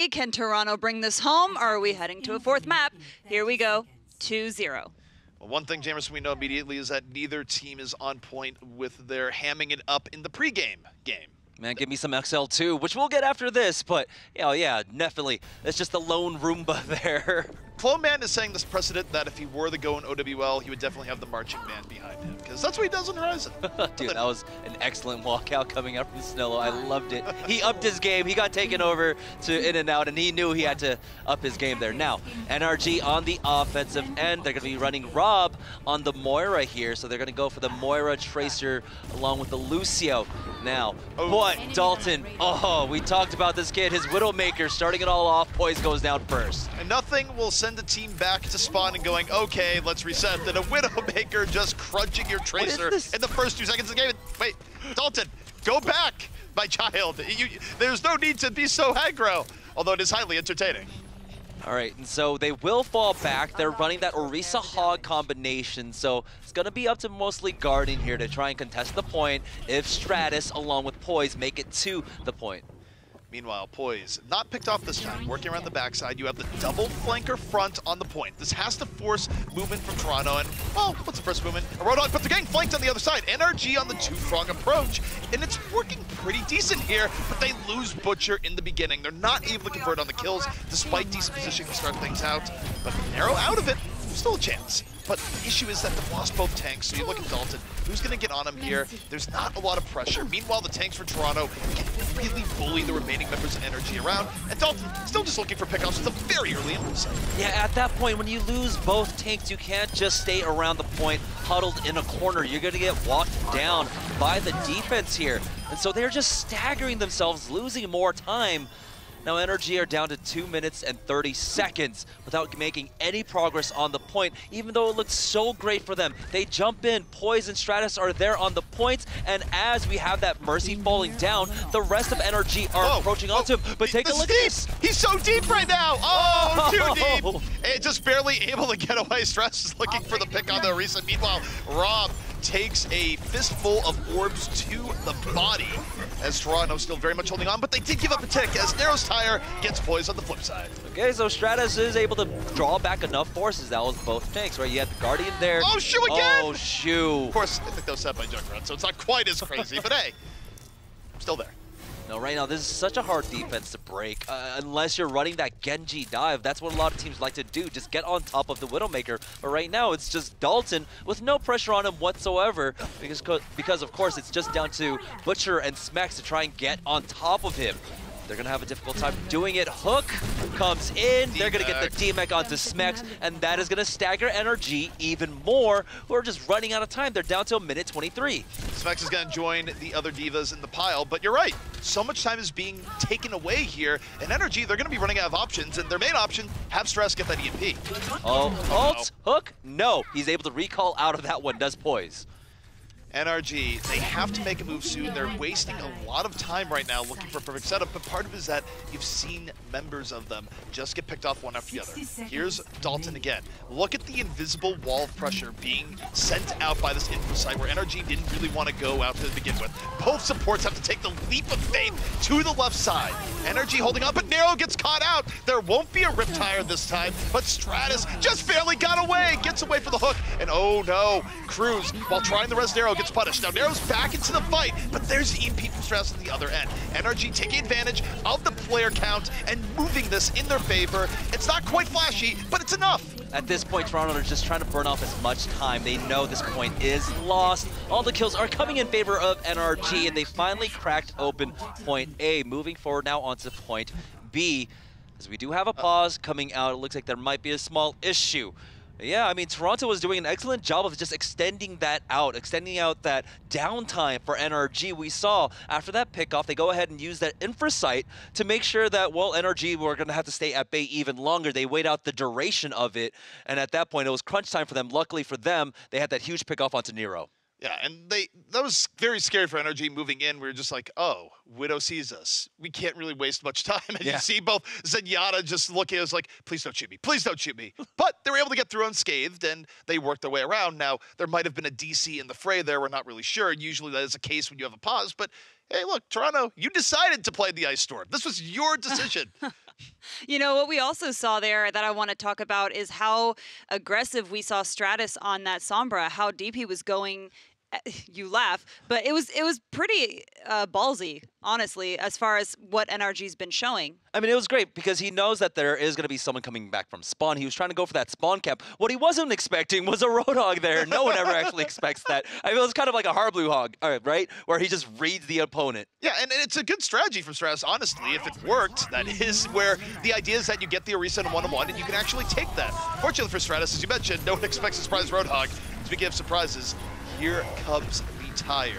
3. Can Toronto bring this home, or are we heading to a 4th map? Here we go, 2-0. Well, one thing, Jamerson, we know immediately is that neither team is on point with their hamming it up in the pregame game. Man, give me some XL2, which we'll get after this, but, yeah, definitely. It's just the lone Roomba there. Clone Man is saying this precedent that if he were to go in OWL, he would definitely have the marching man behind him, because that's what he does on Horizon. Dude, that was an excellent walkout coming out from Snello. I loved it. He upped his game. He got taken over to in and out, and he knew he had to up his game there. Now, NRG on the offensive end. They're going to be running Rob on the Moira here, so they're going to go for the Moira Tracer along with the Lucio. Now, but Dalton, we talked about this kid, his Widowmaker starting it all off. Poise goes down first. And nothing will send the team back to spawn and going, okay, let's reset. Then a Widowmaker just crunching your Tracer in the first 2 seconds of the game. Wait, Dalton, go back, my child. There's no need to be so aggro, although it is highly entertaining. All right, and so they will fall back. They're running that Orisa Hog combination, so it's going to be up to mostly Guardian here to try and contest the point if Stratus, along with Poise, make it to the point. Meanwhile, Poise, not picked off this time, working around the backside. You have the double flanker front on the point. This has to force movement from Toronto, and, well, what's the first movement? A Roadhog, but they're getting flanked on the other side. NRG on the 2-prong approach, and it's working pretty decent here, but they lose Butcher in the beginning. They're not able to convert on the kills, despite decent positioning to start things out, but Narrow out of it, still a chance. But the issue is that they've lost both tanks, so you look at Dalton, who's going to get on him here? There's not a lot of pressure. Meanwhile, the tanks for Toronto can really bully the remaining members of NRG around, and Dalton still just looking for pickoffs with a very early input. Yeah, at that point, when you lose both tanks, you can't just stay around the point huddled in a corner. You're going to get walked down by the defense here. And so they're just staggering themselves, losing more time. Now NRG are down to 2 minutes and 30 seconds without making any progress on the point, even though it looked so great for them. They jump in, Poise and Stratus are there on the points, and as we have that Mercy falling down, the rest of NRG are approaching onto him. But take a look at this. He's so deep right now. Too deep. And just barely able to get away. Stratus is looking for the pick on the Orisa. Meanwhile, Rob takes a fistful of orbs to the body as Toronto still very much holding on, but they did give up a tick as Narrow's tire gets Poise on the flip side. Okay, so Stratus is able to draw back enough forces. That was both tanks, right? You had the Guardian there. Oh, Shoe again! Oh, Shoe. Of course, I think that was set by Junkrat, so it's not quite as crazy, but hey, still there. No, right now, this is such a hard defense to break. Unless you're running that Genji dive, that's what a lot of teams like to do, just get on top of the Widowmaker. But right now, it's just Dalton with no pressure on him whatsoever, because of course, it's just down to Butcher and Smex to try and get on top of him. They're going to have a difficult time doing it. Hook comes in. They're going to get the D-Mech onto Smex, and that is going to stagger NRG even more, who are just running out of time. They're down to a minute 23. Smex is going to join the other divas in the pile, but you're right. So much time is being taken away here, and NRG, they're going to be running out of options, and their main option, have Stress get that EMP. Ult, Hook? No. He's able to recall out of that one, does Poise. NRG, they have to make a move soon. They're wasting a lot of time right now looking for a perfect setup, but part of it is that you've seen members of them just get picked off one after the other. Here's Dalton again. Look at the invisible wall of pressure being sent out by this info site where NRG didn't really want to go out to begin with. Both supports have to take the leap of faith to the left side. NRG holding up, but Narrow gets caught out. There won't be a Riptire this time, but Stratus just barely got away, gets away for the hook, and oh no, Cruz, while trying the rest, Narrow gets punished. Now Narrow's back into the fight, but there's the EMP from Stratus on the other end. NRG taking advantage of the player count and moving this in their favor. It's not quite flashy, but it's enough. At this point, Toronto are just trying to burn off as much time. They know this point is lost. All the kills are coming in favor of NRG, and they finally cracked open point A. Moving forward now onto point B. As we do have a pause coming out, it looks like there might be a small issue. Yeah, I mean, Toronto was doing an excellent job of just extending that out, extending out that downtime for NRG. We saw after that pickoff, they go ahead and use that infrasight to make sure that, well, NRG were going to have to stay at bay even longer. They wait out the duration of it, and at that point, it was crunch time for them. Luckily for them, they had that huge pickoff onto Nero. Yeah, and that was very scary for NRG moving in. We were just like, oh, Widow sees us. We can't really waste much time. And you see both Zenyatta just looking at us like, please don't shoot me. Please don't shoot me. But they were able to get through unscathed, and they worked their way around. Now, there might have been a DC in the fray there. We're not really sure. Usually that is the case when you have a pause. But, hey, look, Toronto, you decided to play the Ice Storm. This was your decision. You know, what we also saw there that I want to talk about is how aggressive we saw Stratus on that Sombra, how deep he was going. You laugh, but it was pretty ballsy, honestly, as far as what NRG's been showing. I mean, it was great because he knows that there is going to be someone coming back from spawn. He was trying to go for that spawn camp. What he wasn't expecting was a Roadhog there. No one ever actually expects that. I mean, it was kind of like a Harblue Hog, right? Where he just reads the opponent. Yeah, and it's a good strategy from Stratus, honestly. If it worked, that is where the idea is that you get the Orisa in 1-on-1 and you can actually take that. Fortunately for Stratus, as you mentioned, no one expects a surprise Roadhog. Speaking of surprises, here comes the tire.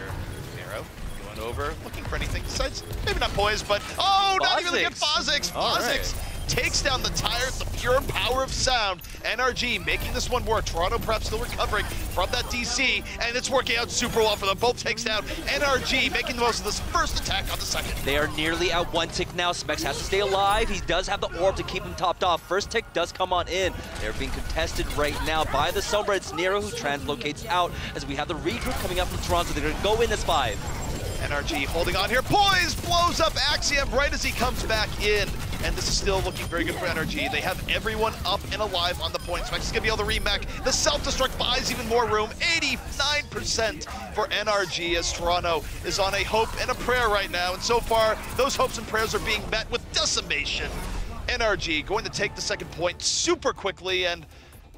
Nero going over, looking for anything besides, maybe not poise, but oh, not even get Phozix. Phozix takes down the tire, the pure power of sound. NRG making this one work. Toronto perhaps still recovering from that DC, and it's working out super well for them. Both takes down. NRG making the most of this first attack on the second. They are nearly at 1 tick now. Specs has to stay alive. He does have the orb to keep him topped off. First tick does come on in. They're being contested right now by the Sombra. It's Nero who translocates out as we have the regroup coming up from Toronto. They're going to go in as 5. NRG holding on here. Poise blows up Axiom right as he comes back in. And this is still looking very good for NRG. They have everyone up and alive on the point. Specs is going to be able to remech. The self-destruct buys even more room. 89% for NRG as Toronto is on a hope and a prayer right now. And so far, those hopes and prayers are being met with decimation. NRG going to take the second point super quickly, and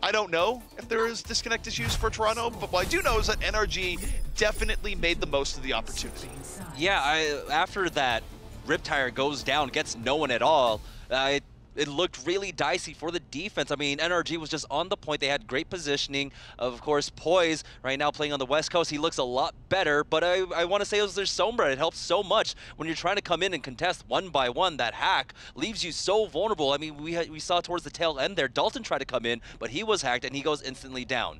I don't know if there is disconnect issues for Toronto, but what I do know is that NRG definitely made the most of the opportunity. Yeah, after that Riptire goes down, gets no one at all, it looked really dicey for the defense. I mean, NRG was just on the point. They had great positioning. Of course, Poise right now playing on the West Coast. He looks a lot better, but I want to say it was their Sombra. It helps so much when you're trying to come in and contest 1 by 1. That hack leaves you so vulnerable. I mean, we saw towards the tail end there, Dalton tried to come in, but he was hacked and he goes instantly down.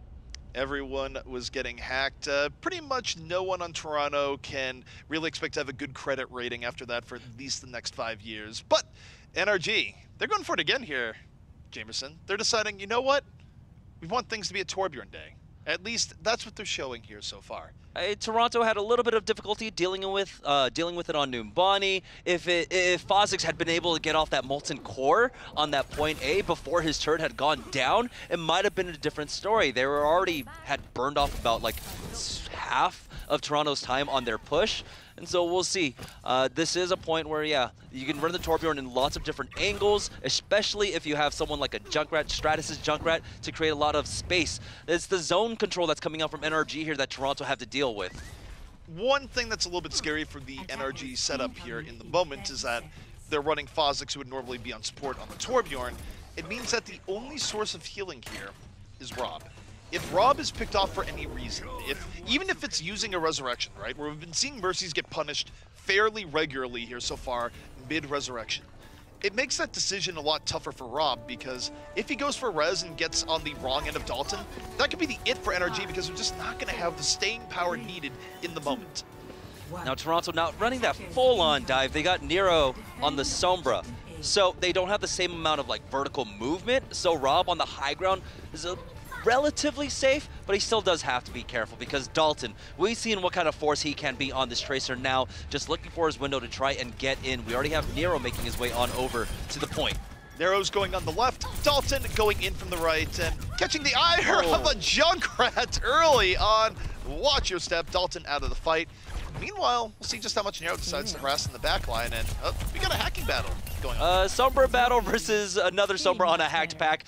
Everyone was getting hacked. Pretty much no one on Toronto can really expect to have a good credit rating after that for at least the next 5 years. But NRG, they're going for it again here, Jamerson. They're deciding, you know what? We want things to be a Torbjorn day. At least that's what they're showing here so far. Toronto had a little bit of difficulty dealing with it on Numbani. If Phozix had been able to get off that Molten Core on that point A before his turret had gone down, it might have been a different story. They were already had burned off about like half of Toronto's time on their push. And so we'll see. This is a point where, yeah, you can run the Torbjorn in lots of different angles, especially if you have someone like a Junkrat, Stratus's Junkrat, to create a lot of space. It's the zone control that's coming out from NRG here that Toronto have to deal with. One thing that's a little bit scary for the NRG setup here in the moment is that they're running Phozix, who would normally be on support on the Torbjorn. It means that the only source of healing here is Rob. If Rob is picked off for any reason, even if it's using a resurrection, right, where we've been seeing Mercies get punished fairly regularly here so far, mid-resurrection, it makes that decision a lot tougher for Rob, because if he goes for res and gets on the wrong end of Dalton, that could be the it for NRG, because they're just not going to have the staying power needed in the moment. Now Toronto not running that full-on dive. They got Nero on the Sombra, so they don't have the same amount of like vertical movement. So Rob on the high ground is relatively safe, but he still does have to be careful because Dalton, we've seen what kind of force he can be on this Tracer now, just looking for his window to try and get in. We already have Nero making his way on over to the point. Nero's going on the left, Dalton going in from the right, and catching the ire of a Junkrat early on. Watch your step, Dalton out of the fight. Meanwhile, we'll see just how much Nero decides to harass in the backline, and we got a hacking battle going on. Sombra battle versus another Sombra on a hacked pack.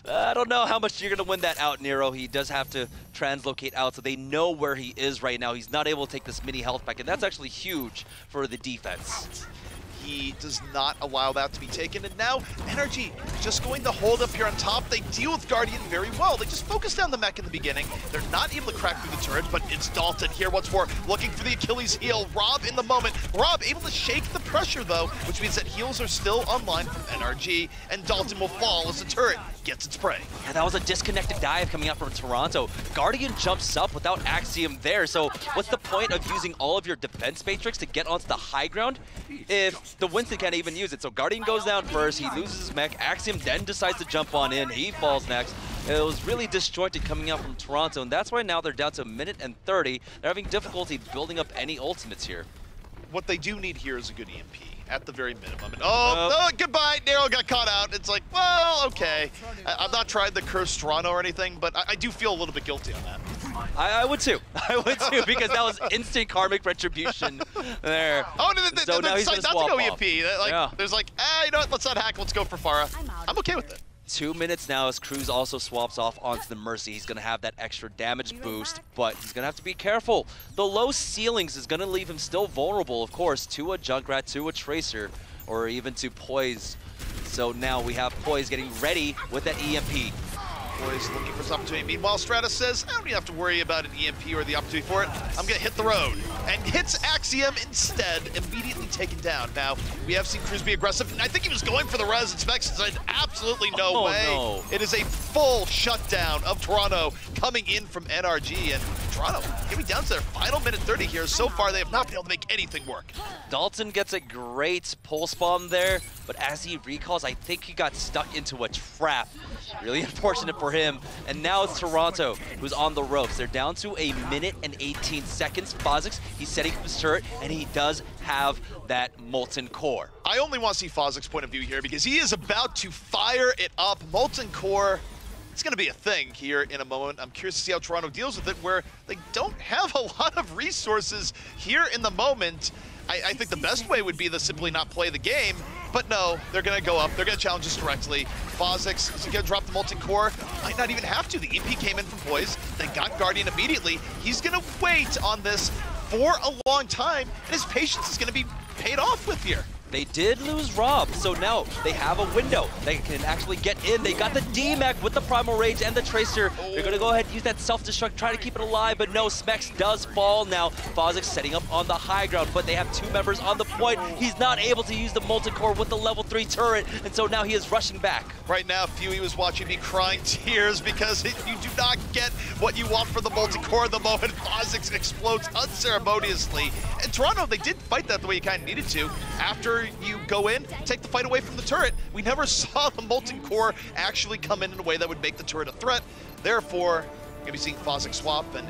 I don't know how much you're going to win that out, Nero. He does have to translocate out, so they know where he is right now. He's not able to take this mini health pack, and that's actually huge for the defense. He does not allow that to be taken, and now NRG just going to hold up here on top. They deal with Guardian very well. They just focus down the mech in the beginning. They're not able to crack through the turret, but it's Dalton here once more, looking for the Achilles heel. Rob in the moment. Rob able to shake the pressure, though, which means that heals are still online from NRG, and Dalton will fall as the turret gets its prey. Yeah, that was a disconnected dive coming out from Toronto. Guardian jumps up without Axiom there, so what's the point of using all of your defense matrix to get onto the high ground if the Winston can't even use it? So Guardian goes down first, he loses his mech, Axiom then decides to jump on in, he falls next. It was really disjointed coming out from Toronto, and that's why now they're down to 1 minute and 30. They're having difficulty building up any ultimates here. what they do need here is a good EMP at the very minimum. And oh, goodbye, Nero got caught out. It's like, well, okay. I've not tried the Curse Toronto or anything, but I do feel a little bit guilty on that. I would too. I would too, because that was instant karmic retribution there. Oh, so now he's going to swap not to go off. EMP. Like, there's like, you know what, let's not hack, let's go for Pharah. I'm okay with it. 2 minutes now as Cruz also swaps off onto the Mercy. He's going to have that extra damage boost, but he's going to have to be careful. The low ceilings is going to leave him still vulnerable, of course, to a Junkrat, to a Tracer, or even to Poise. So now we have Poise getting ready with that EMP. Poise looking for some opportunity. Meanwhile, Stratus says, I don't even have to worry about an EMP or the opportunity for it. I'm going to hit the road. And hits Axiom instead, immediately taken down. Now, we have seen Cruz be aggressive, and I think he was going for the res. Specs said, absolutely no way. No. It is a full shutdown of Toronto coming in from NRG, and Toronto getting down to their final minute 30 here. So far, they have not been able to make anything work. Dalton gets a great pulse bomb there, but as he recalls, I think he got stuck into a trap. Really unfortunate for him. And now it's Toronto who's on the ropes. They're down to 1 minute and 18 seconds. Fozix, he's setting up his turret, and he does have that Molten Core. I only want to see Fozix's point of view here because he is about to fire it up. Molten Core, it's going to be a thing here in a moment. I'm curious to see how Toronto deals with it, where they don't have a lot of resources here in the moment. I think the best way would be to simply not play the game, but no, they're going to go up. They're going to challenge us directly. Fozix is going to drop the Molten Core. Might not even have to. The EP came in from Poise. They got Guardian immediately. He's going to wait on this for a long time, and his patience is going to be paid off with here. They did lose Rob, so now they have a window. They can actually get in. They got the D-Mech with the Primal Rage and the Tracer. They're going to go ahead and use that self-destruct, try to keep it alive, but no, Smex does fall now. Fozix setting up on the high ground, but they have 2 members on the point. He's not able to use the Molten Core with the level 3 turret, and so now he is rushing back. Right now, Fuey was watching me crying tears because you do not get what you want for the Molten Core the moment Fozix explodes unceremoniously. And Toronto, they did fight that the way you kind of needed to. After you go in, take the fight away from the turret, we never saw the Molten Core actually come in a way that would make the turret a threat. Therefore, you're going to be seeing Fozix swap, and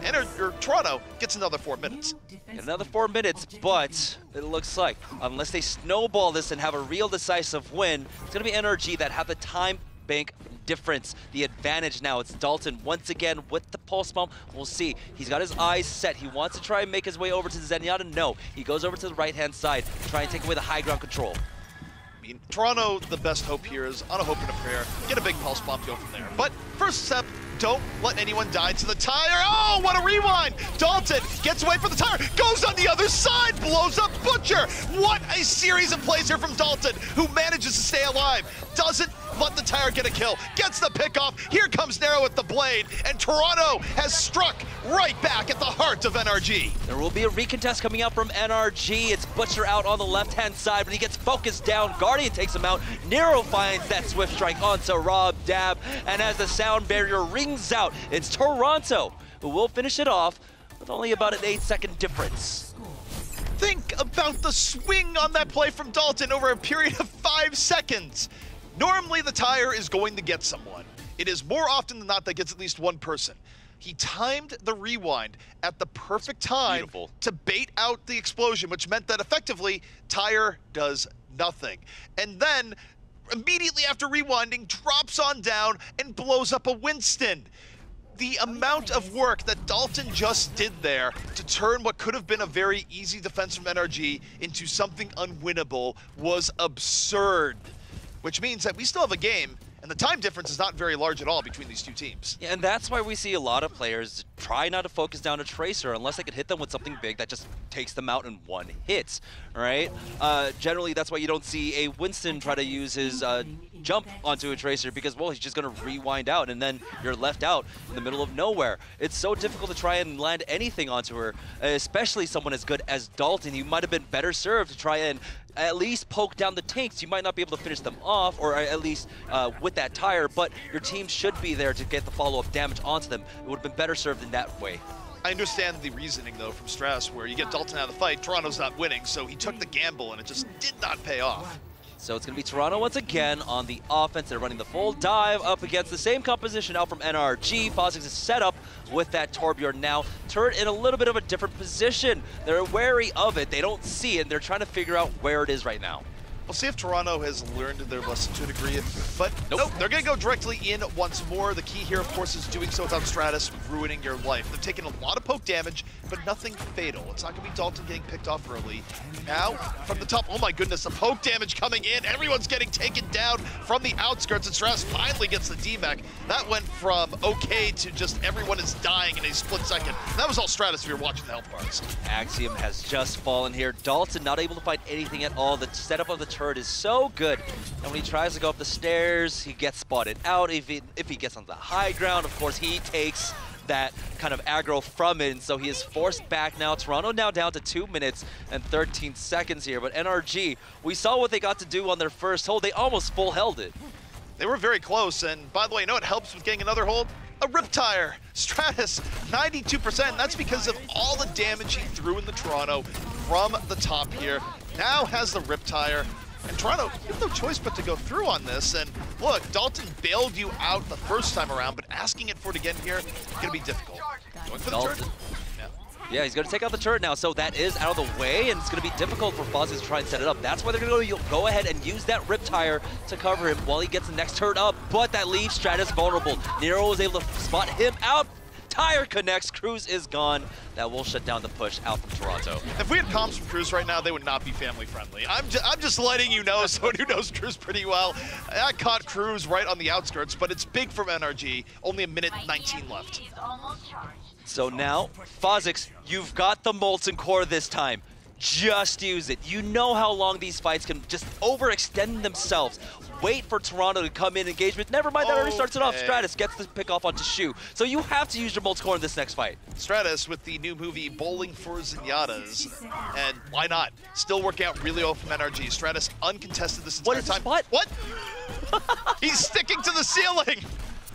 Toronto gets another 4 minutes. Another 4 minutes, but it looks like, unless they snowball this and have a real decisive win, it's going to be NRG that have the time bank difference, the advantage now. It's Dalton once again with the pulse bomb. We'll see. He's got his eyes set. He wants to try and make his way over to Zenyatta. No, he goes over to the right-hand side to try and take away the high ground control. I mean, Toronto, the best hope here is on a hope and a prayer. Get a big pulse bomb, go from there. But first step, don't let anyone die to the tire. Oh, what a rewind! Dalton gets away from the tire, goes on the other side, blows up Butcher. What a series of plays here from Dalton, who manages to stay alive. Doesn't let the tire get a kill, gets the pick off. Here comes Nero with the blade, and Toronto has struck right back at the heart of NRG. There will be a recontest coming out from NRG. It's Butcher out on the left-hand side, but he gets focused down. Guardian takes him out. Nero finds that swift strike onto Rob Dab, and as the sound barrier rings out, it's Toronto who will finish it off with only about an 8-second difference. Think about the swing on that play from Dalton over a period of 5 seconds. Normally, the tire is going to get someone. It is more often than not that gets at least one person. He timed the rewind at the perfect time to bait out the explosion, which meant that effectively, tire does nothing. And then, immediately after rewinding, drops on down and blows up a Winston. The amount of work that Dalton just did there to turn what could have been a very easy defense from NRG into something unwinnable was absurd. Which means that we still have a game, and the time difference is not very large at all between these two teams. Yeah, and that's why we see a lot of players try not to focus down a Tracer unless they can hit them with something big that just takes them out in one hit, right? Generally, that's why you don't see a Winston try to use his jump onto a Tracer because, well, he's just going to rewind out, and then you're left out in the middle of nowhere. It's so difficult to try and land anything onto her, especially someone as good as Dalton. You might have been better served to try and at least poke down the tanks. You might not be able to finish them off, or at least with that tire, but your team should be there to get the follow-up damage onto them. It would have been better served in that way. I understand the reasoning, though, from Strauss, where you get Dalton out of the fight, Toronto's not winning, so he took the gamble, and it just did not pay off. So it's going to be Toronto once again on the offense. They're running the full dive up against the same composition out from NRG. Phosix is set up with that Torbjorn now. Turret in a little bit of a different position. They're wary of it. They don't see it. They're trying to figure out where it is right now. We'll see if Toronto has learned their lesson to a degree, but nope, they're going to go directly in once more. The key here, of course, is doing so without Stratus ruining your life. They've taken a lot of poke damage, but nothing fatal. It's not going to be Dalton getting picked off early. Now, from the top, oh my goodness, the poke damage coming in. Everyone's getting taken down from the outskirts, and Stratus finally gets the D-Mech. That went from okay to just everyone is dying in a split second. That was all Stratus if you're watching the health bars. Axiom has just fallen here. Dalton not able to find anything at all. The setup of the turret is so good, and when he tries to go up the stairs, he gets spotted out. If he gets on the high ground, of course, he takes that kind of aggro from it, and so he is forced back now. Toronto now down to 2 minutes and 13 seconds here, but NRG, we saw what they got to do on their first hold. They almost full held it. They were very close, and by the way, you know what helps with getting another hold? A Riptire. Stratus, 92%. That's because of all the damage he threw in the Toronto from the top here. Now has the Riptire. And Toronto, you have no choice but to go through on this. And look, Dalton bailed you out the first time around, but asking it for it again here, going to be difficult. Going for the turret. Yeah, he's going to take out the turret now, so that is out of the way, and it's going to be difficult for Phosix to try and set it up. That's why they're going to go ahead and use that Riptire to cover him while he gets the next turret up, but that leaves Stratus vulnerable. Nero was able to spot him out. Tire connects, Cruz is gone. That will shut down the push out from Toronto. If we had comms from Cruz right now, they would not be family friendly. I'm just letting you know, someone who knows Cruz pretty well. I caught Cruz right on the outskirts, but it's big from NRG. Only a minute 19 left. So now, Phosix, you've got the Molten Core this time. Just use it. You know how long these fights can just overextend themselves. Wait for Toronto to come in engagement. Never mind, that already starts it off. Stratus gets the pick off onto Shu. So you have to use your Molten Core in this next fight. Stratus with the new movie Bowling for Zenyatta's. And why not? Still working out really well from NRG. Stratus uncontested this entire time. What? He's sticking to the ceiling!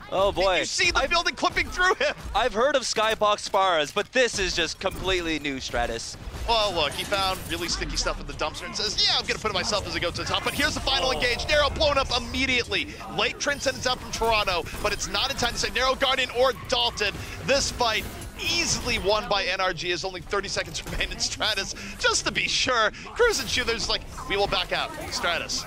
Oh boy. You see the building clipping through him! I've heard of Skybox Faras, but this is just completely new, Stratus. Well, look, he found really sticky stuff in the dumpster and says, yeah, I'm going to put it myself as I go to the top. But here's the final engage. Nero blown up immediately. Late Transcendence out from Toronto, but it's not in time to say Nero Guardian or Dalton. This fight easily won by NRG as only 30 seconds remain in Stratus. Just to be sure, Cruz and Shu, they're just like, we will back out. Stratus.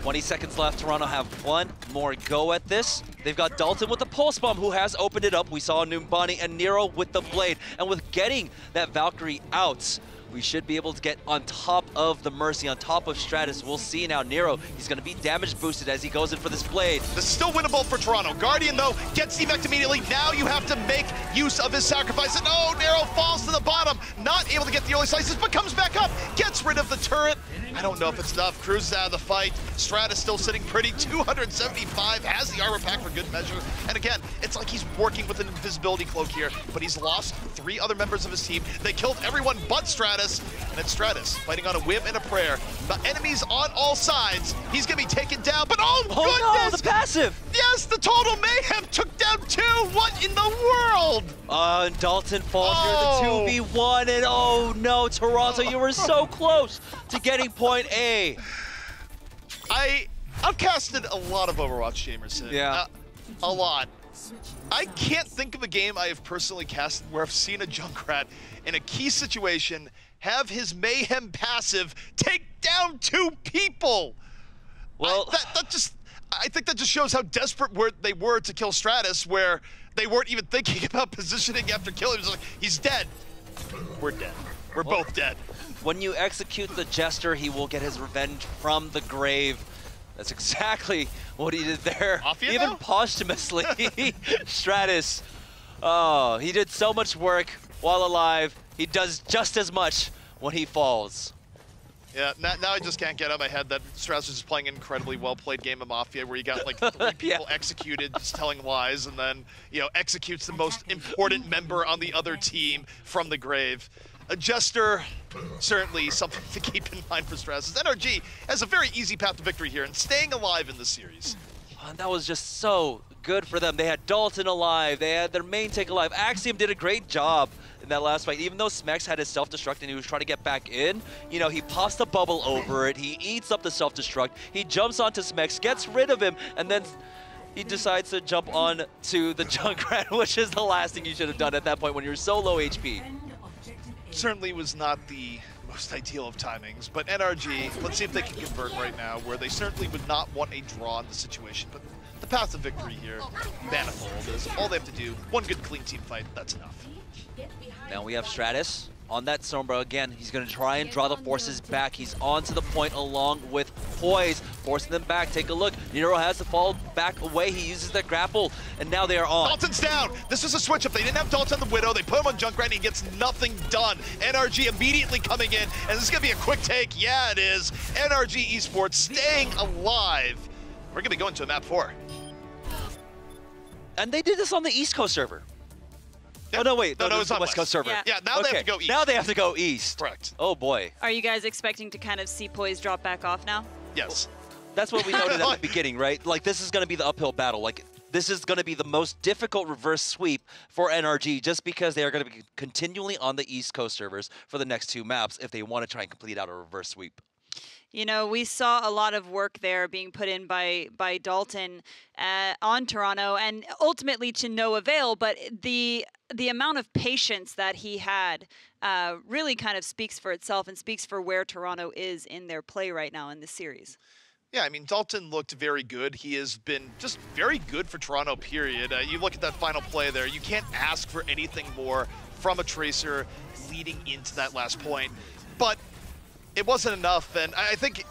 20 seconds left. Toronto have one more go at this. They've got Dalton with the Pulse Bomb, who has opened it up. We saw Numbani and Nero with the Blade. And with getting that Valkyrie out, we should be able to get on top of the Mercy, on top of Stratus. We'll see now. Nero, he's going to be damage boosted as he goes in for this Blade. This is still winnable for Toronto. Guardian, though, gets evac immediately. Now you have to make use of his sacrifice. And oh, Nero falls to the bottom. Not able to get the early slices, but comes back up. Gets rid of the turret. I don't know if it's enough. Cruz is out of the fight. Stratus still sitting pretty. 275, has the armor pack for good measure. And again, it's like he's working with an invisibility cloak here, but he's lost 3 other members of his team. They killed everyone but Stratus, and it's Stratus fighting on a whim and a prayer. The enemies on all sides. He's gonna be taken down, but oh goodness! No, the passive! Yes, the total mayhem took down 2. What in the world? And Dalton falls here, the 2v1, and oh no, Toronto, you were so close to getting point A. I've casted a lot of Overwatch, Jamerson. Yeah. A lot. I can't think of a game I have personally casted where I've seen a Junkrat in a key situation have his mayhem passive take down 2 people. Well, I think that just shows how desperate they were to kill Stratus, where they weren't even thinking about positioning after killing him. It was like, he's dead. We're dead. We're both dead. When you execute the Jester, he will get his revenge from the grave. That's exactly what he did there. Mafia, even though? Posthumously, Stratus. Oh, he did so much work while alive. He does just as much when he falls. Yeah, now I just can't get out of my head that Stratus is playing an incredibly well-played game of Mafia where you got like 3 people executed just telling lies, and then, you know, executes the most important member on the other team from the grave. A Jester, certainly something to keep in mind for Stratus. NRG has a very easy path to victory here and staying alive in this series. And that was just so good for them. They had Dalton alive. They had their main take alive. Axiom did a great job in that last fight. Even though Smex had his self-destruct and he was trying to get back in, you know, he pops the bubble over it. He eats up the self-destruct. He jumps onto Smex, gets rid of him, and then he decides to jump on to the Junkrat, which is the last thing you should have done at that point when you're so low HP. Certainly was not the most ideal of timings, but NRG, let's see if they can convert right now, where they certainly would not want a draw in the situation, but the path to victory here, manifold, is all they have to do. One good clean team fight, that's enough. Now we have Stratus on that Sombra again. He's going to try and draw the forces back. He's onto the point along with Poise, forcing them back. Take a look. Nero has to fall back away. He uses that grapple, and now they are on. Dalton's down. This is a switch up. They didn't have Dalton on the Widow. They put him on Junkrat, and he gets nothing done. NRG immediately coming in, and this is going to be a quick take. Yeah, it is. NRG Esports staying alive. We're going to go into map 4. And they did this on the East Coast server. Yep. Oh, no, wait. No, it's on the West Coast server. Yeah, now they have to go east. Now they have to go east. Correct. Oh, boy. Are you guys expecting to kind of see Poise drop back off now? Yes. That's what we noted at the beginning, right? Like, this is going to be the uphill battle. Like, this is going to be the most difficult reverse sweep for NRG just because they are going to be continually on the East Coast servers for the next 2 maps if they want to try and complete out a reverse sweep. You know, we saw a lot of work there being put in by Dalton on Toronto, and ultimately to no avail. But the amount of patience that he had really kind of speaks for itself and speaks for where Toronto is in their play right now in this series. Yeah, I mean, Dalton looked very good. He has been just very good for Toronto, period. You look at that final play there, you can't ask for anything more from a Tracer leading into that last point. But it wasn't enough, and I think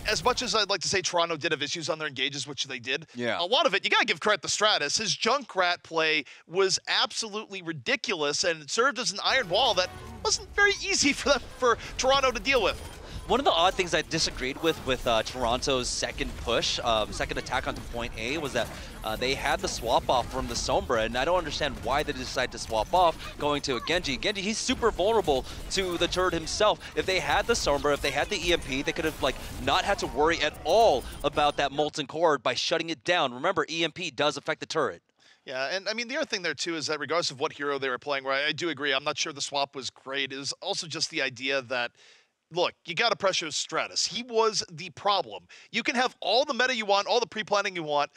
as much as I'd like to say Toronto did have issues on their engages, which they did, yeah, a lot of it, you gotta give credit to Stratus. His Junkrat play was absolutely ridiculous, and it served as an iron wall that wasn't very easy for Toronto to deal with. One of the odd things I disagreed with Toronto's second push, second attack onto point A, was that they had the swap off from the Sombra, and I don't understand why they decided to swap off going to a Genji. Genji, he's super vulnerable to the turret himself. If they had the Sombra, if they had the EMP, they could have like not had to worry at all about that Molten Core by shutting it down. Remember, EMP does affect the turret. Yeah, and I mean, the other thing there, too, is that regardless of what hero they were playing, where I do agree, I'm not sure the swap was great, it was also just the idea that, look, you got to pressure Stratus. He was the problem. You can have all the meta you want, all the pre-planning you want,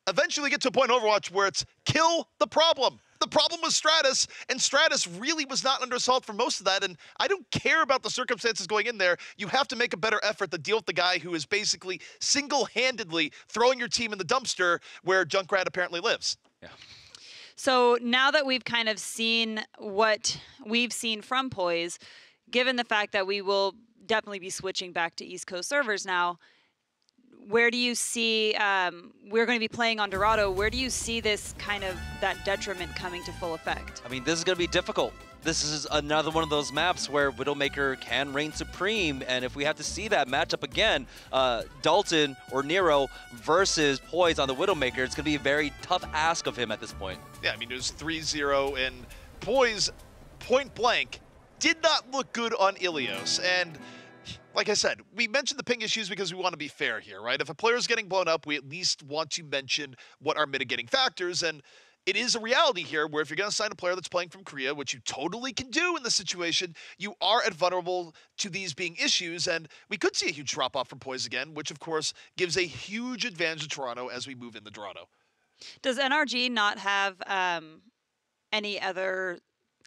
eventually get to a point in Overwatch where it's kill the problem. The problem was Stratus, and Stratus really was not under assault for most of that, and I don't care about the circumstances going in there. You have to make a better effort to deal with the guy who is basically single-handedly throwing your team in the dumpster where Junkrat apparently lives. Yeah. So now that we've kind of seen what we've seen from Poise, given the fact that we will definitely be switching back to East Coast servers now, where do you see, we're going to be playing on Dorado, where do you see this kind of, that detriment coming to full effect? I mean, this is going to be difficult. This is another one of those maps where Widowmaker can reign supreme, and if we have to see that matchup again, Dalton or Nero versus Poise on the Widowmaker, it's going to be a very tough ask of him at this point. Yeah, I mean, it was 3-0, and Poise, point blank, did not look good on Ilios, and like I said, we mentioned the ping issues because we want to be fair here, right? If a player's getting blown up, we at least want to mention what are mitigating factors, and it is a reality here where if you're going to sign a player that's playing from Korea, which you totally can do in this situation, you are vulnerable to these being issues, and we could see a huge drop-off from Poise again, which of course gives a huge advantage to Toronto as we move into Toronto. Does NRG not have any other...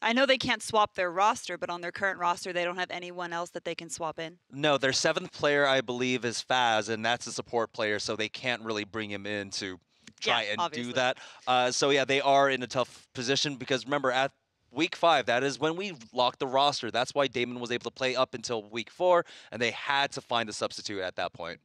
I know they can't swap their roster, but on their current roster, they don't have anyone else that they can swap in? No, their 7th player, I believe, is Faz, and that's a support player, so they can't really bring him in to try and obviously do that. So yeah, they are in a tough position because remember, at Week 5, that is when we locked the roster. That's why Damon was able to play up until Week 4, and they had to find a substitute at that point.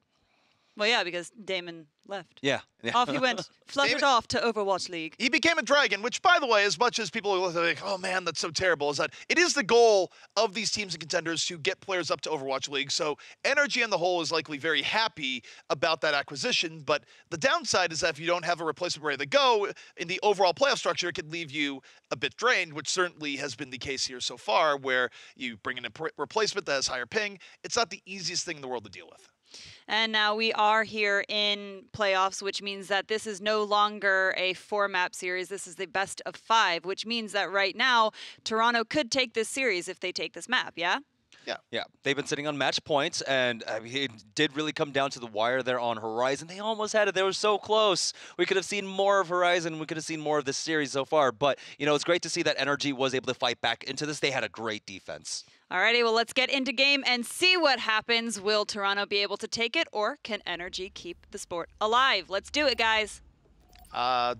Well, yeah, because Damon left. Yeah. Off he went, fluttered off to Overwatch League. He became a dragon, which, by the way, as much as people are like, oh man, that's so terrible, is that it is the goal of these teams and contenders to get players up to Overwatch League. So NRG on the whole is likely very happy about that acquisition. But the downside is that if you don't have a replacement ready to go in the overall playoff structure, it could leave you a bit drained, which certainly has been the case here so far, where you bring in a replacement that has higher ping. It's not the easiest thing in the world to deal with. And now we are here in playoffs, which means that this is no longer a 4-map series. This is the best of 5, which means that right now, Toronto could take this series if they take this map, yeah? Yeah, they've been sitting on match points, and I mean, it did really come down to the wire there on Horizon. They almost had it. They were so close. We could have seen more of Horizon. We could have seen more of this series so far. But, you know, it's great to see that NRG was able to fight back into this. They had a great defense. Alrighty, well, let's get into game and see what happens. Will Toronto be able to take it, or can NRG keep the sport alive? Let's do it, guys.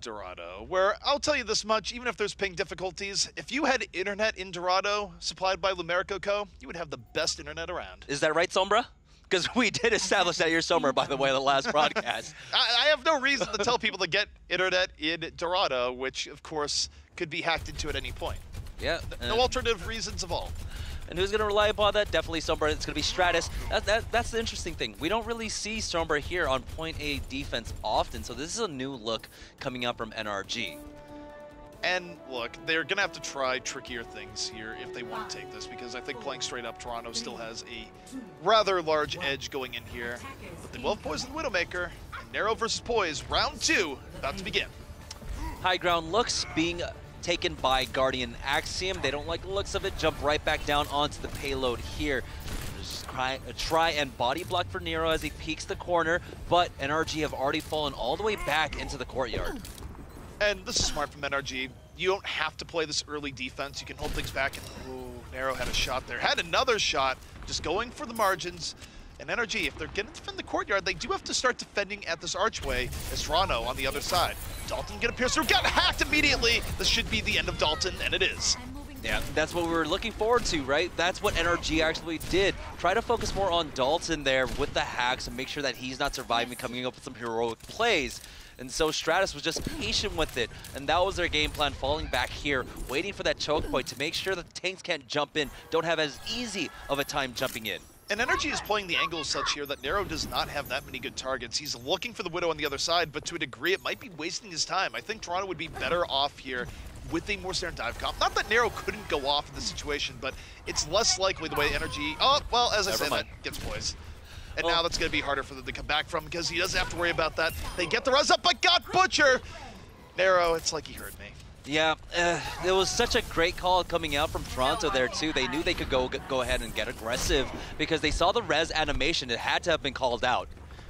Dorado, where I'll tell you this much, even if there's ping difficulties, if you had internet in Dorado supplied by Lumerico Co., you would have the best internet around. Is that right, Sombra? Because we did establish that you're Sombra, by the way, the last broadcast. I have no reason to tell people to get internet in Dorado, which, of course, could be hacked into at any point. Yeah. No alternative reasons of all. And who's going to rely upon that? Definitely Sombra. It's going to be Stratus. That's the interesting thing. We don't really see Sombra here on point A defense often, so this is a new look coming up from NRG. And look, they're going to have to try trickier things here if they want to take this, because I think playing straight up Toronto still has a rather large edge going in here. But they will have Poise and Widowmaker, and Narrow versus Poise, round 2, about to begin. High ground looks being taken by Guardian Axiom. They don't like the looks of it. Jump right back down onto the payload here. Just try and body block for Nero as he peeks the corner, but NRG have already fallen all the way back into the courtyard. And this is smart from NRG. You don't have to play this early defense. You can hold things back. And ooh, Nero had a shot there. Had another shot, just going for the margins. And NRG, if they're going to defend the courtyard, they do have to start defending at this archway as Toronto on the other side. Dalton gonna pierce through, got hacked immediately. This should be the end of Dalton, and it is. Yeah, that's what we were looking forward to, right? That's what NRG actually did. Try to focus more on Dalton there with the hacks and make sure that he's not surviving, coming up with some heroic plays. And so Stratus was just patient with it, and that was their game plan, falling back here, waiting for that choke point to make sure the tanks can't jump in, don't have as easy of a time jumping in. And NRG is playing the angles such here that Nero does not have that many good targets. He's looking for the Widow on the other side, but to a degree it might be wasting his time. I think Toronto would be better off here with a more standard dive comp. Not that Nero couldn't go off in this situation, but it's less likely the way NRG... Oh, well, as I said, that gets Poise. And now that's going to be harder for them to come back from because he doesn't have to worry about that. They get the res up, but got Butcher! Nero, it's like he heard me. Yeah, it was such a great call coming out from Toronto there too. They knew they could go ahead and get aggressive because they saw the res animation. It had to have been called out.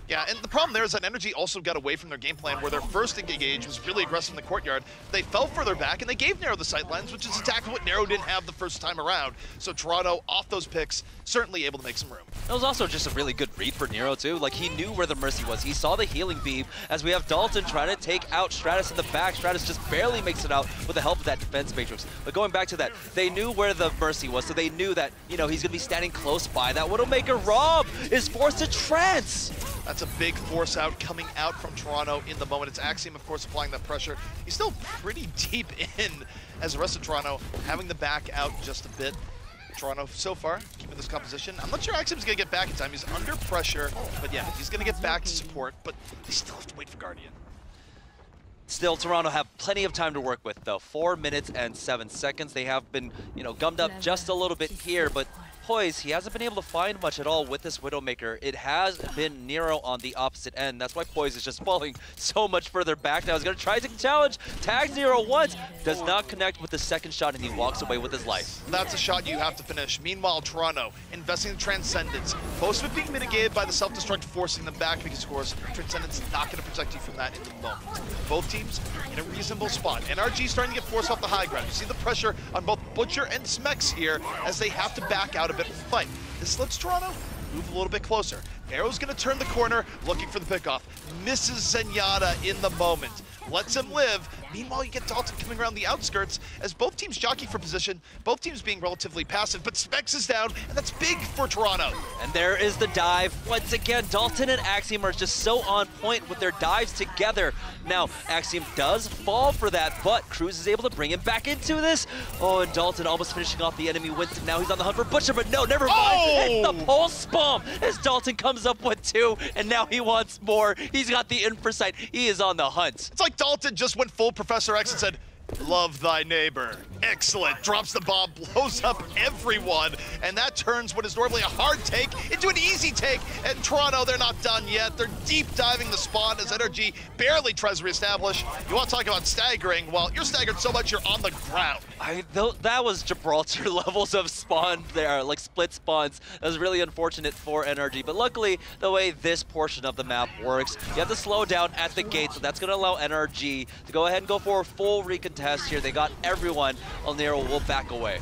Yeah, and the problem there is that NRG also got away from their game plan where their first engage was really aggressive in the courtyard. They fell further back and they gave Nero the sightlines, which is exactly what Nero didn't have the first time around. So Toronto, off those picks, certainly able to make some room. It was also just a really good read for Nero too. Like, he knew where the Mercy was. He saw the healing beam as we have Dalton trying to take out Stratus in the back. Stratus just barely makes it out with the help of that defense matrix. But going back to that, they knew where the Mercy was, so they knew that, you know, he's going to be standing close by. That Widowmaker Rob is forced to trance. That's a big force out coming out from Toronto in the moment. It's Axiom, of course, applying that pressure. He's still pretty deep in as the rest of Toronto having the back out just a bit. Toronto, so far, keeping this composition. I'm not sure Axiom's going to get back in time. He's under pressure, but yeah, he's going to get back to support, but they still have to wait for Guardian. Still, Toronto have plenty of time to work with, though. 4 minutes and 7 seconds. They have been, you know, gummed up just a little bit here, but Poise, he hasn't been able to find much at all with this Widowmaker. It has been Nero on the opposite end. That's why Poise is just falling so much further back now. He's going to try to challenge, tags Nero once, does not connect with the second shot, and he walks away with his life. That's a shot you have to finish. Meanwhile, Toronto investing in Transcendence. Most of it being mitigated by the self-destruct forcing them back because, of course, Transcendence is not going to protect you from that in the moment. Both teams in a reasonable spot. NRG starting to get forced off the high ground. You see the pressure on both Butcher and Smex here as they have to back out a bit from the fight. This lets Toronto move a little bit closer. Arrow's going to turn the corner, looking for the pickoff. Misses Zenyatta in the moment. Lets him live. Meanwhile, you get Dalton coming around the outskirts as both teams jockey for position, both teams being relatively passive, but Specs is down, and that's big for Toronto. And there is the dive. Once again, Dalton and Axiom are just so on point with their dives together. Now, Axiom does fall for that, but Cruz is able to bring him back into this. Oh, and Dalton almost finishing off the enemy Winston. Now he's on the hunt for Butcher, but no, never mind. It's the pulse bomb as Dalton comes up with 2, and now he wants more. He's got the infrasight. He is on the hunt. It's like Dalton just went full Professor X and said, "Love thy neighbor." Excellent. Drops the bomb, blows up everyone, and that turns what is normally a hard take into an easy take. And Toronto, they're not done yet. They're deep diving the spawn as NRG barely tries to reestablish. You want to talk about staggering? Well, you're staggered so much you're on the ground. That was Gibraltar levels of spawn there, like split spawns. That was really unfortunate for NRG, but luckily, the way this portion of the map works, you have to slow down at the gate, so that's going to allow NRG to go ahead and go for a full recontest here. They got everyone. Nero will back away.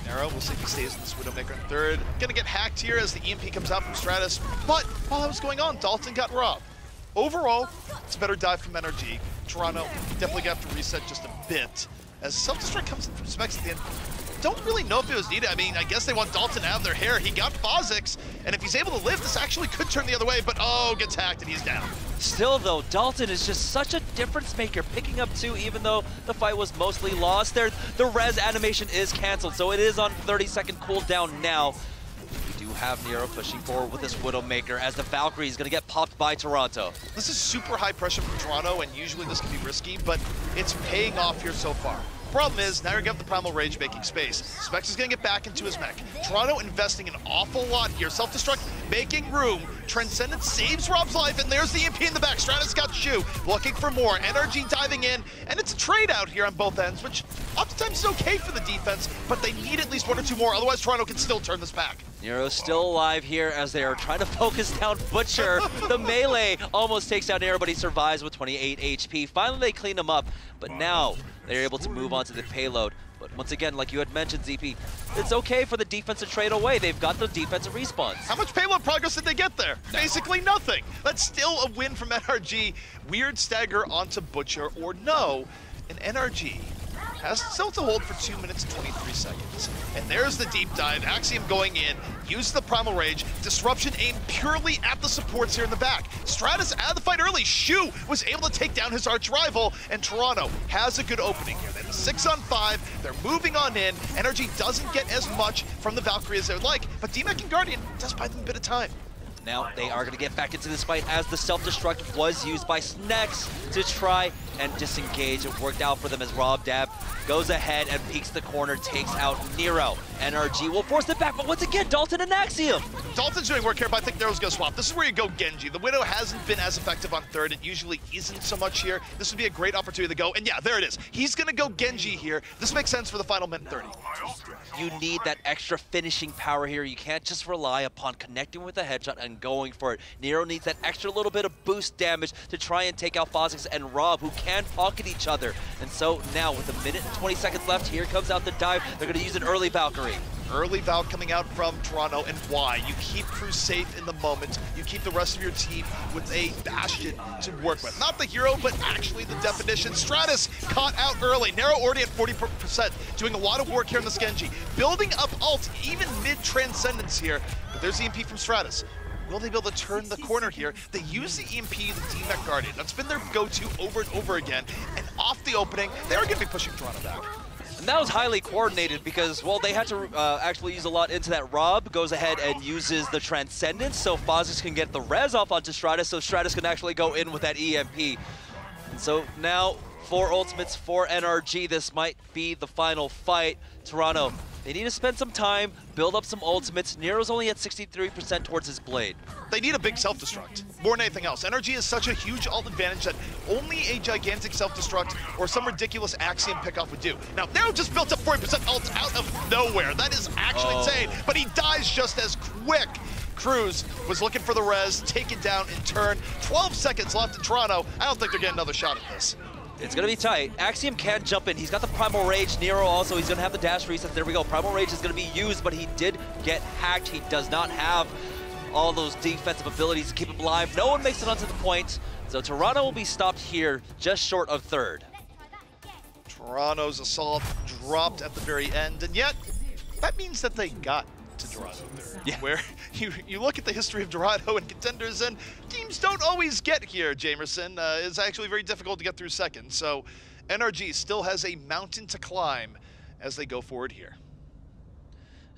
Nero, we'll see if he stays in this Widowmaker in third. Gonna get hacked here as the EMP comes out from Stratus, but while that was going on, Dalton got robbed. Overall, it's a better dive from NRG. Toronto definitely got to reset just a bit. As self-destruct comes in from Specs at the end, don't really know if it was needed. I mean, I guess they want Dalton out of their hair. He got Phozix, and if he's able to live, this actually could turn the other way, but oh, gets hacked and he's down. Still though, Dalton is just such a difference maker, picking up 2 even though the fight was mostly lost. The res animation is canceled, so it is on 30-second cooldown now. We do have Nero pushing forward with this Widowmaker as the Valkyrie is going to get popped by Toronto. This is super high pressure from Toronto, and usually this can be risky, but it's paying off here so far. Problem is, now you're gonna have the Primal Rage making space. Specs is gonna get back into his mech. Toronto investing an awful lot here. Self-destruct making room. Transcendence saves Rob's life, and there's the EMP in the back. Stratus got Shu, looking for more. NRG diving in, and it's a trade out here on both ends, which oftentimes is okay for the defense, but they need at least 1 or 2 more, otherwise Toronto can still turn this back. Nero's still alive here as they are trying to focus down Butcher. The melee almost takes down Nero, but he survives with 28 HP. Finally, they clean him up, but now they're able to move on to the payload. But once again, like you had mentioned, ZP, it's okay for the defense to trade away. They've got the defensive respawns. How much payload progress did they get there? No. Basically nothing. That's still a win from NRG. Weird stagger onto Butcher, or no, and NRG has still to hold for 2 minutes and 23 seconds. And there's the deep dive. Axiom going in, uses the Primal Rage. Disruption aimed purely at the supports here in the back. Stratus out of the fight early. Shu was able to take down his arch rival, and Toronto has a good opening here. They have a 6-on-5. They're moving on in. NRG doesn't get as much from the Valkyrie as they would like, but DMAC and Guardian does buy them a bit of time. Now they are going to get back into this fight as the self-destruct was used by Snex to try and disengage. It worked out for them as Rob Dab goes ahead and peeks the corner, takes out Nero. NRG will force it back, but once again, Dalton and Axiom. Dalton's doing work here, but I think Nero's gonna swap. This is where you go Genji. The Widow hasn't been as effective on third. It usually isn't so much here. This would be a great opportunity to go, and yeah, there it is. He's gonna go Genji here. This makes sense for the final minute 30. You need that extra finishing power here. You can't just rely upon connecting with a headshot and going for it. Nero needs that extra little bit of boost damage to try and take out Phozix and Rob, who can pocket each other. And so now with a minute and 20 seconds left, here comes out the dive. They're gonna use an early Valkyrie. Early Valk coming out from Toronto, and why? You keep crew safe in the moment. You keep the rest of your team with a Bastion to work with. Not the hero, but actually the definition. Stratus caught out early. Nero already at 40%, doing a lot of work here in the Genji. Building up ult, even mid-transcendence here. But there's the EMP from Stratus. Will they be able to turn the corner here? They use the EMP, the DMAC Guardian. That's been their go-to over and over again. And off the opening, they're going to be pushing Toronto back. And that was highly coordinated because, well, they had to actually use a lot into that. Rob goes ahead and uses the Transcendence so Phozix can get the res off onto Stratus, so Stratus can actually go in with that EMP. And so now, 4 ultimates for NRG. This might be the final fight. Toronto, they need to spend some time, build up some ultimates. Nero's only at 63% towards his blade. They need a big self-destruct, more than anything else. NRG is such a huge ult advantage that only a gigantic self-destruct or some ridiculous Axiom pickoff would do. Now, Nero just built up 40% ult out of nowhere. That is actually insane, but he dies just as quick. Cruz was looking for the res, taken down in turn. 12 seconds left in Toronto. I don't think they're getting another shot at this. It's going to be tight. Axiom can jump in. He's got the Primal Rage. Nero also, he's going to have the dash reset. There we go. Primal Rage is going to be used, but he did get hacked. He does not have all those defensive abilities to keep him alive. No one makes it onto the point. So Toronto will be stopped here just short of third. Toronto's assault dropped at the very end, and yet that means that they got to Dorado third. Yeah. Where you look at the history of Dorado and Contenders, and teams don't always get here, Jamerson. It's actually very difficult to get through second. So NRG still has a mountain to climb as they go forward here.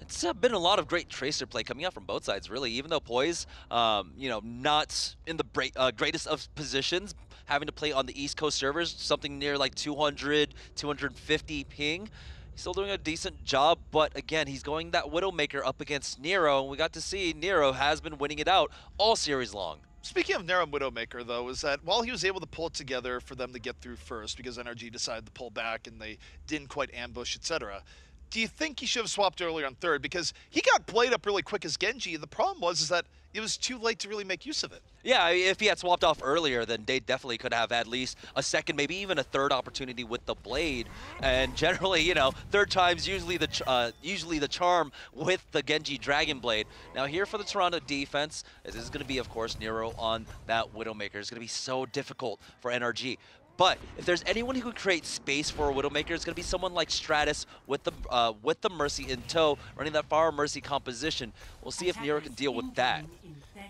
It's been a lot of great Tracer play coming out from both sides, really. Even though Poise, you know, not in the greatest of positions, having to play on the East Coast servers, something near like 200, 250 ping. He's still doing a decent job, but again, he's going that Widowmaker up against Nero, and we got to see Nero has been winning it out all series long. Speaking of Nero Widowmaker, though, is that while he was able to pull it together for them to get through first because NRG decided to pull back and they didn't quite ambush, etc., do you think he should have swapped earlier on third? Because he got played up really quick as Genji. The problem was that it was too late to really make use of it. Yeah, if he had swapped off earlier, then they definitely could have at least a second, maybe even a third opportunity with the Blade. And generally, you know, third time's usually the charm with the Genji Dragon Blade. Now here for the Toronto defense, this is going to be, of course, Nero on that Widowmaker. It's going to be so difficult for NRG. But if there's anyone who could create space for a Widowmaker, it's going to be someone like Stratus with the Mercy in tow, running that Pharah Mercy composition. We'll see if Nero can deal with that.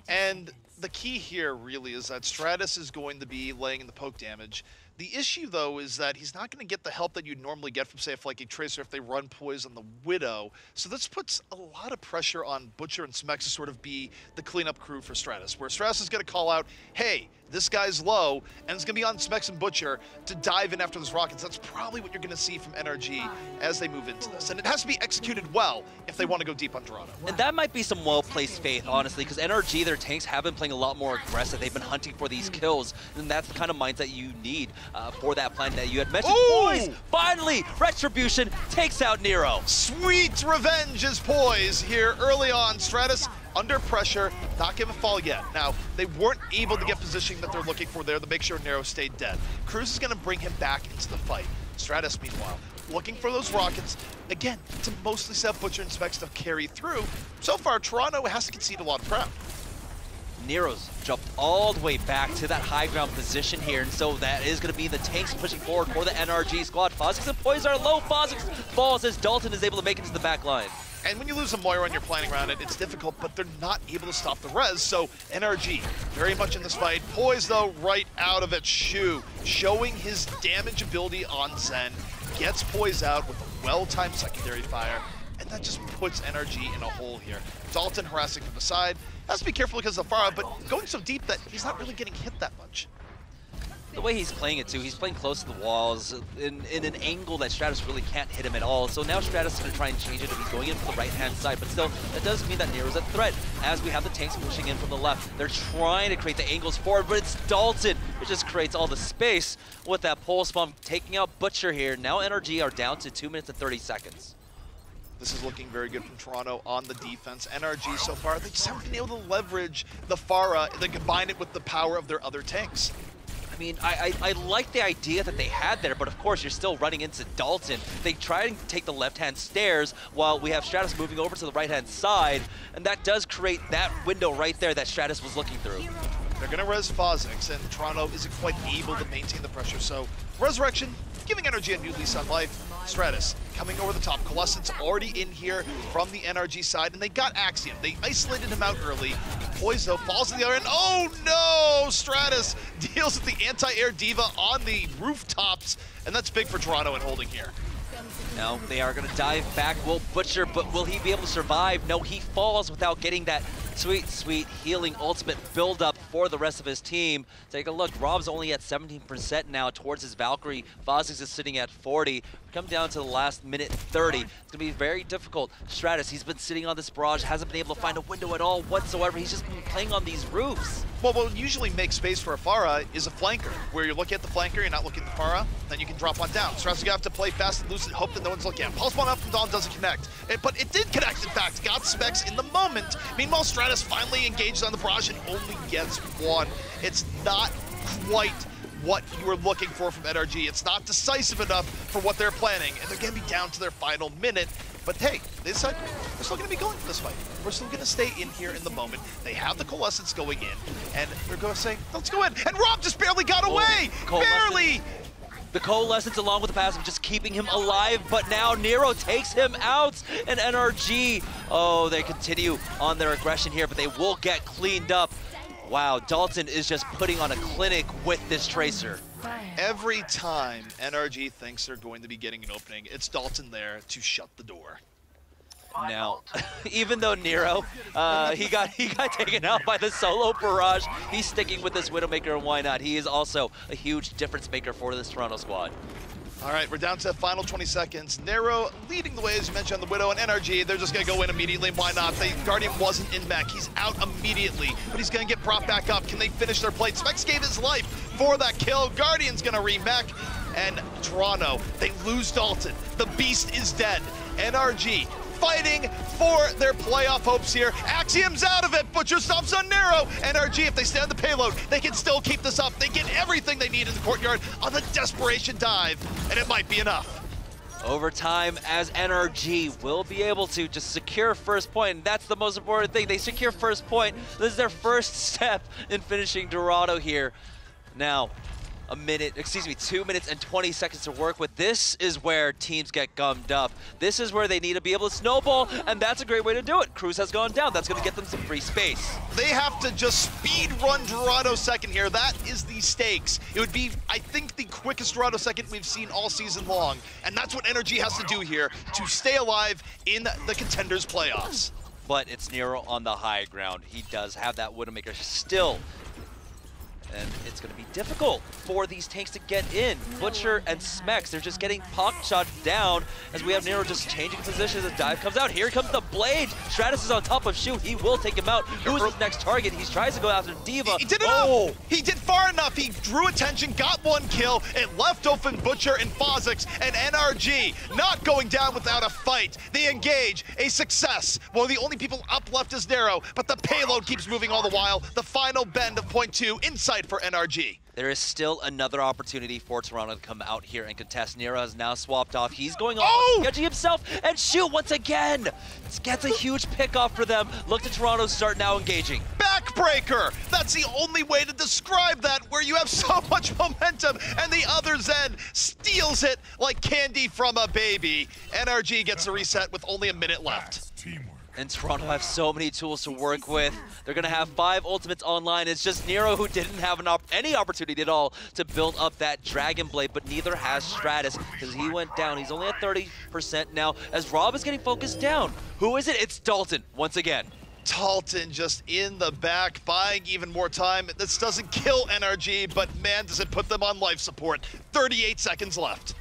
And the key here really is that Stratus is going to be laying in the poke damage. The issue, though, is that he's not going to get the help that you'd normally get from, say, a flanking Tracer if they run poise on the Widow. So this puts a lot of pressure on Butcher and Smex to sort of be the cleanup crew for Stratus, where Stratus is going to call out, hey, this guy's low, and it's going to be on Smex and Butcher to dive in after those rockets. That's probably what you're going to see from NRG as they move into this. And it has to be executed well if they want to go deep on Toronto. And that might be some well-placed faith, honestly, because NRG, their tanks have been playing a lot more aggressive. They've been hunting for these kills, and that's the kind of mindset you need for that plan that you had mentioned. Poise, finally, Retribution takes out Nero. Sweet revenge is Poise here early on. Stratus under pressure, not gonna fall yet. Now, they weren't able to get positioning that they're looking for there to make sure Nero stayed dead. Cruz is gonna bring him back into the fight. Stratus, meanwhile, looking for those rockets, again, to mostly set Butcher and Specs to carry through. So far, Toronto has to concede a lot of ground. Nero's jumped all the way back to that high ground position here, and so that is going to be the tanks pushing forward for the NRG squad. Phosix and Poise are low. Phosix falls as Dalton is able to make it to the back line. And when you lose a Moira and you're planning around it, it's difficult, but they're not able to stop the res, so NRG very much in this fight. Poise, though, right out of it. Shu showing his damage ability on Zen, gets Poise out with a well-timed secondary fire, and that just puts NRG in a hole here. Dalton harassing from the side. Has to be careful because of Pharah, but going so deep that he's not really getting hit that much. The way he's playing it too, he's playing close to the walls in an angle that Stratus really can't hit him at all. So now Stratus is going to try and change it if he's going in from the right-hand side, but still, that does mean that Nero's a threat. As we have the tanks pushing in from the left, they're trying to create the angles forward, but it's Dalton who just creates all the space with that pulse bomb, taking out Butcher here. Now NRG are down to 2 minutes and 30 seconds. This is looking very good from Toronto on the defense. NRG so far, they just haven't been able to leverage the Pharah and then combine it with the power of their other tanks. I mean, I like the idea that they had there, but of course you're still running into Dalton. They try and take the left-hand stairs while we have Stratus moving over to the right-hand side, and that does create that window right there that Stratus was looking through. They're going to res Phosix, and Toronto isn't quite able to maintain the pressure, so Resurrection giving NRG a new lease on life. Stratus coming over the top. Coalescence already in here from the NRG side, and they got Axiom. They isolated him out early. Poise, though, falls to the other end. Oh, no! Stratus deals with the anti-air diva on the rooftops, and that's big for Toronto and holding here. Now they are going to dive back. Will Butcher, but will he be able to survive? No, he falls without getting that sweet, sweet healing ultimate build-up for the rest of his team. Take a look. Rob's only at 17% now towards his Valkyrie. Phosix is sitting at 40. Come down to the last minute 30. It's going to be very difficult. Stratus, he's been sitting on this barrage, hasn't been able to find a window at all whatsoever. He's just been playing on these roofs. Well, what usually makes space for a Pharah is a flanker, where you're looking at the flanker, you're not looking at the Pharah, then you can drop one down. Stratus, you have to play fast and loose and hope that no one's looking at him. Pulse bomb up from Dawn doesn't connect, but it did connect, in fact. Got Specs in the moment. Meanwhile, Stratus finally engages on the barrage and only gets one. It's not quite what you were looking for from NRG. It's not decisive enough for what they're planning, and they're going to be down to their final minute. But hey, they decided we're still going to be going for this fight. We're still going to stay in here in the moment. They have the Coalescence going in, and they're going to say, let's go in. And Rob just barely got away! Barely! The Coalescence along with the passive just keeping him alive, but now Nero takes him out, and NRG, oh, they continue on their aggression here, but they will get cleaned up. Wow, Dalton is just putting on a clinic with this Tracer. Every time NRG thinks they're going to be getting an opening, it's Dalton there to shut the door. Now, even though Nero, he got taken out by the solo barrage, he's sticking with this Widowmaker, and why not? He is also a huge difference maker for this Toronto squad. All right, we're down to the final 20 seconds. Nero leading the way, as you mentioned, on the Widow and NRG. They're just going to go in immediately. Why not? The Guardian wasn't in mech. He's out immediately, but he's going to get brought back up. Can they finish their plate? Specs gave his life for that kill. Guardian's going to re-mech. And Toronto, they lose Dalton. The beast is dead. NRG fighting for their playoff hopes here. Axiom's out of it. Butcher stomps on Nero. NRG, if they stay on the payload, they can still keep this up. They get everything they need in the courtyard on the desperation dive, and it might be enough. Overtime, as NRG will be able to just secure first point, and that's the most important thing. They secure first point. This is their first step in finishing Dorado here. Now, 2 minutes and 20 seconds to work with. This is where teams get gummed up. This is where they need to be able to snowball, and that's a great way to do it. Cruz has gone down. That's going to get them some free space. They have to just speed run Dorado second here. That is the stakes. It would be, I think, the quickest Dorado second we've seen all season long, and that's what NRG has to do here to stay alive in the Contenders playoffs. But it's Nero on the high ground. He does have that Widowmaker still. And it's going to be difficult for these tanks to get in. Butcher and Smex, they're just getting shot down as we have Nero just changing positions as dive comes out. Here comes the blade. Stratus is on top of Shoot. He will take him out. Who is his next target? He tries to go after Diva. He did enough. He did far enough. He drew attention, got one kill. It left open Butcher and Fozix, and NRG not going down without a fight. They engage. A success. Well, the only people up left is Nero, but the payload keeps moving all the while. The final bend of point 2 inside for NRG. There is still another opportunity for Toronto to come out here and contest. Nero has now swapped off. He's going off, Genji himself, and Shoot once again. This gets a huge pick off for them. Look to Toronto start now engaging. Backbreaker! That's the only way to describe that, where you have so much momentum and the other Zen steals it like candy from a baby. NRG gets a reset with only a minute left. And Toronto have so many tools to work with. They're going to have 5 ultimates online. It's just Nero who didn't have any opportunity at all to build up that Dragon Blade, but neither has Stratus because he went down. He's only at 30% now as Rob is getting focused down. Who is it? It's Dalton once again. Dalton just in the back, buying even more time. This doesn't kill NRG, but man, does it put them on life support. 38 seconds left.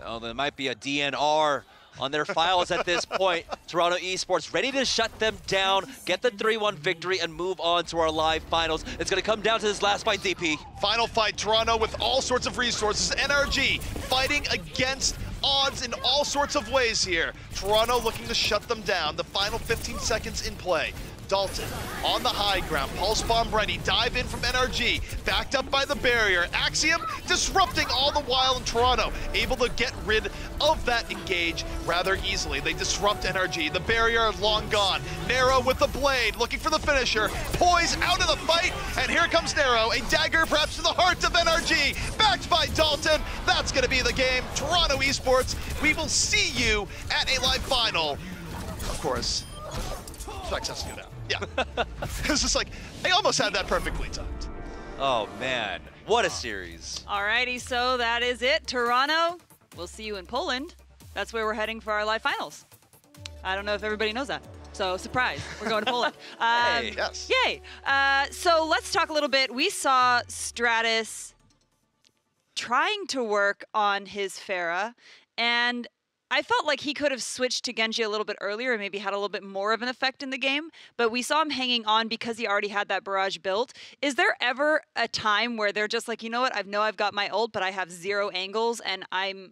Oh, there might be a DNR on their files at this point. Toronto Esports ready to shut them down, get the 3-1 victory, and move on to our live finals. It's going to come down to this last fight, DP. Final fight, Toronto with all sorts of resources. NRG fighting against odds in all sorts of ways here. Toronto looking to shut them down. The final 15 seconds in play. Dalton on the high ground, pulse bomb ready, dive in from NRG, backed up by the barrier. Axiom disrupting all the while in Toronto, able to get rid of that engage rather easily. They disrupt NRG, the barrier long gone. Nero with the blade, looking for the finisher, Poise out of the fight, and here comes Nero, a dagger perhaps to the heart of NRG, backed by Dalton. That's gonna be the game. Toronto Esports, we will see you at a live final. Of course, Specs has to go down. Yeah. It's just like, I almost had that perfectly timed. Oh, man. What a series. Alrighty, so that is it. Toronto, we'll see you in Poland. That's where we're heading for our live finals. I don't know if everybody knows that. So, surprise, we're going to Poland. Hey. Yes. Yay. So, let's talk a little bit. We saw Stratus trying to work on his Pharah, and I felt like he could have switched to Genji a little bit earlier and maybe had a little bit more of an effect in the game, but we saw him hanging on because he already had that barrage built. Is there ever a time where they're just like, you know what, I know I've got my ult, but I have 0 angles and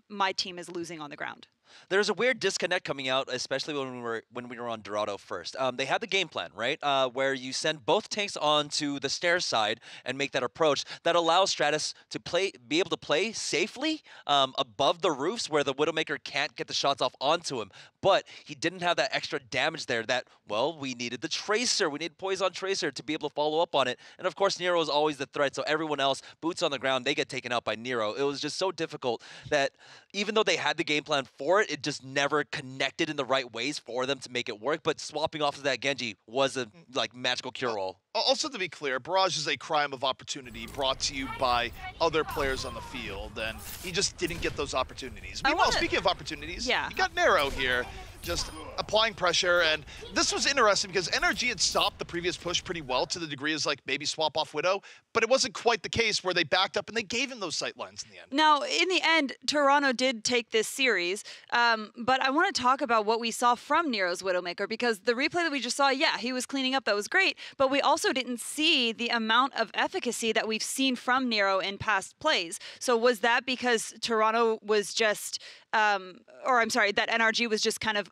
my team is losing on the ground? There's a weird disconnect coming out, especially when we were on Dorado first. They had the game plan, right, where you send both tanks onto the stair side and make that approach that allows Stratus to be able to play safely above the roofs where the Widowmaker can't get the shots off onto him. But he didn't have that extra damage there that, well, we needed the Tracer. We needed Poise on Tracer to be able to follow up on it. And of course, Nero is always the threat, so everyone else, boots on the ground, they get taken out by Nero. It was just so difficult that even though they had the game plan for it, it just never connected in the right ways for them to make it work. But swapping off of that Genji was a magical cure-all. Also, to be clear, Barrage is a crime of opportunity brought to you by other players on the field, and he just didn't get those opportunities. Meanwhile, speaking of opportunities, you got Nero here. just applying pressure, and this was interesting because NRG had stopped the previous push pretty well to the degree as like maybe swap off Widow, but it wasn't quite the case where they backed up and they gave him those sight lines in the end. Now, in the end, Toronto did take this series, but I want to talk about what we saw from Nero's Widowmaker, because the replay that we just saw, yeah, he was cleaning up, that was great, but we also didn't see the amount of efficacy that we've seen from Nero in past plays. So was that because Toronto was just, or I'm sorry, that NRG was just kind of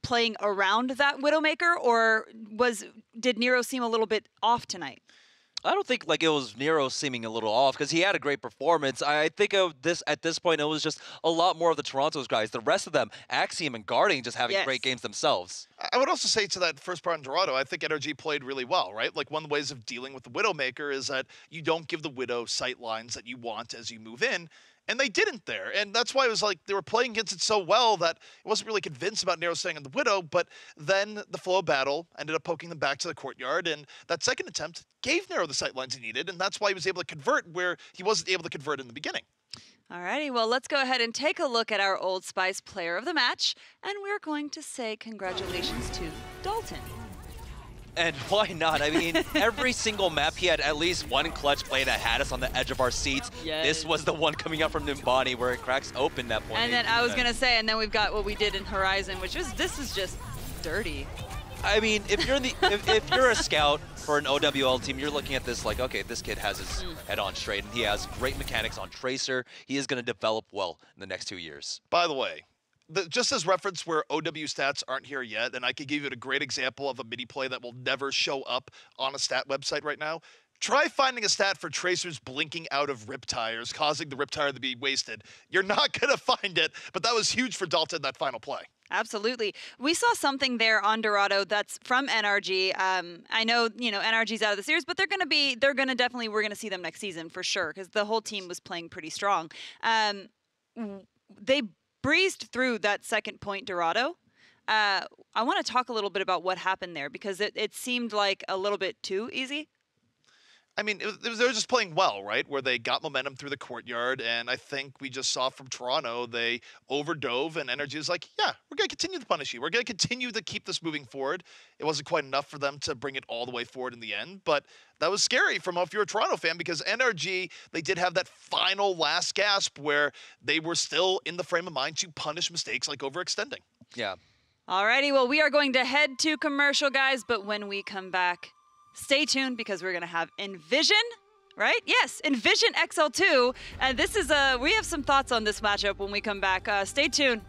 playing around that Widowmaker, or did Nero seem a little bit off tonight? I don't think like it was Nero seeming a little off because he had a great performance. I think of this at this point, it was just a lot more of the Toronto's guys. The rest of them, Axiom and Guarding, just having great games themselves. I would also say to that first part in Toronto, I think NRG played really well, right? Like one of the ways of dealing with the Widowmaker is that you don't give the Widow sight lines that you want as you move in. And they didn't there. And that's why it was like they were playing against it so well that it wasn't really convinced about Nero staying on the Widow, but then the flow of battle ended up poking them back to the courtyard, and that second attempt gave Nero the sight lines he needed, and that's why he was able to convert where he wasn't able to convert in the beginning. Alrighty, well, let's go ahead and take a look at our Old Spice player of the match, and we're going to say congratulations to Dalton. And why not? I mean, every single map he had at least one clutch play that had us on the edge of our seats. Yes. This was the one coming up from Nimbani where it cracks open that point. And then I was going to say, and then we've got what we did in Horizon, which is, this is just dirty. I mean, if you're if you're a scout for an OWL team, you're looking at this like, okay, this kid has his head on straight, and he has great mechanics on Tracer. He is going to develop well in the next 2 years. By the way, just as reference where OW stats aren't here yet, and I could give you a great example of a mini play that will never show up on a stat website right now. Try finding a stat for Tracers blinking out of rip tires, causing the rip tire to be wasted. You're not going to find it, but that was huge for Dalton, that final play. Absolutely. We saw something there on Dorado that's from NRG. I know, NRG's out of the series, but we're going to see them next season for sure, because the whole team was playing pretty strong. They breezed through that second point Dorado. I want to talk a little bit about what happened there, because it seemed like a little bit too easy. I mean, they were just playing well, right? Where they got momentum through the courtyard, and I think we just saw from Toronto, they overdove, and NRG was like, yeah, we're going to continue to punish you. We're going to continue to keep this moving forward. It wasn't quite enough for them to bring it all the way forward in the end, but that was scary from if you're a Toronto fan, because NRG, they did have that final last gasp where they were still in the frame of mind to punish mistakes like overextending. Yeah. Alrighty, well, we are going to head to commercial, guys, but when we come back, stay tuned, because we're going to have Envision, right? Yes, Envision XL2. And this is we have some thoughts on this matchup when we come back. Stay tuned.